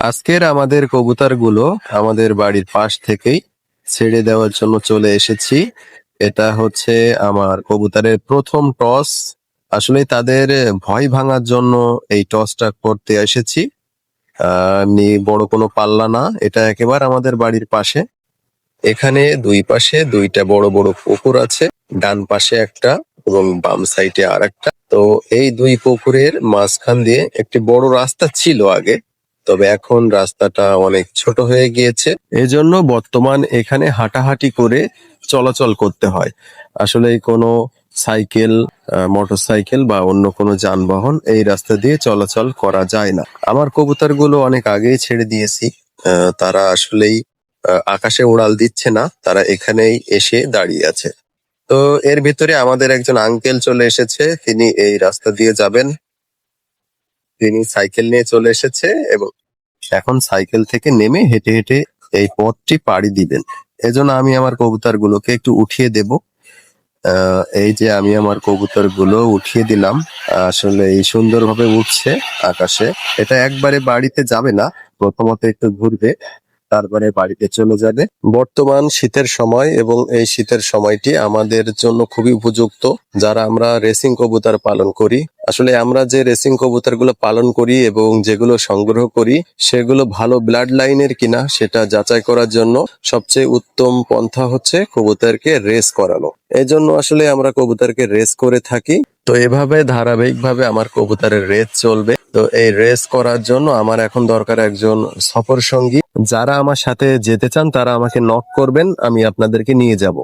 আজকের আমাদের কবুতরগুলো আমাদের বাড়ির পাশ থেকেই ছেড়ে দেওয়ার জন্য চলে এসেছি। এটা হচ্ছে আমার কবুতরের প্রথম টস। আসলে তাদের ভয় ভাঙার জন্য এই টসটা করতে এসেছি। এমনি বড় কোনো পাল্লা না, এটা একেবারে আমাদের বাড়ির পাশে। এখানে দুই পাশে দুইটা বড় বড় পুকুর আছে, ডান পাশে একটা এবং বাম সাইডে আর একটা। তো এই দুই পুকুরের মাঝখান দিয়ে একটি বড় রাস্তা ছিল আগে, তবে এখন রাস্তাটা অনেক ছোট হয়ে গিয়েছে। এজন্য বর্তমান এখানে হাঁটাহাঁটি করে চলাচল করতে হয়। আসলে কোনো সাইকেল, মোটরসাইকেল বা অন্য কোনো যানবাহন এই রাস্তা দিয়ে চলাচল করা যায় না। আমার কবুতরগুলো অনেক আগেই ছেড়ে দিয়েছি। তারা আসলেই আকাশে উড়াল দিচ্ছে না, তারা এখানেই এসে দাঁড়িয়ে আছে। তো এর ভিতরে আমাদের একজন আঙ্কেল চলে এসেছে, তিনি এই রাস্তা দিয়ে যাবেন। তিনি সাইকেল নিয়ে চলে এসেছে এবং এখন সাইকেল থেকে নেমে হেঁটে হেঁটে এই পথটি পাড়ি দিবেন। এজন্য আমি আমার কবুতরগুলোকে একটু উঠিয়ে দেব। এই যে আমি আমার কবুতরগুলো উঠিয়ে দিলাম। আসলে এই সুন্দরভাবে উঠছে আকাশে। এটা একবারে বাড়িতে যাবে না, প্রথমত একটু ঘুরবে, তারপরে বাড়িতে চলে যাবে। বর্তমান শীতের সময় এবং এই শীতের সময়টি আমাদের জন্য খুবই উপযুক্ত, যারা আমরা রেসিং কবুতর পালন করি। আসলে আমরা যে রেসিং কবুতর গুলো পালন করি এবং যেগুলো সংগ্রহ করি সেগুলো ভালো ব্লাড লাইনের কিনা সেটা যাচাই করার জন্য সবচেয়ে উত্তম পন্থা হচ্ছে কবুতরকে রেস করানো। এই জন্য আসলে আমরা কবুতরকে রেস করে থাকি। তো এভাবে ধারাবাহিকভাবে আমার কবুতরের রেস চলবে। তো এই রেস করার জন্য আমার এখন দরকার একজন সফর সঙ্গী। যারা আমার সাথে যেতে চান তারা আমাকে নক করবেন, আমি আপনাদেরকে নিয়ে যাব।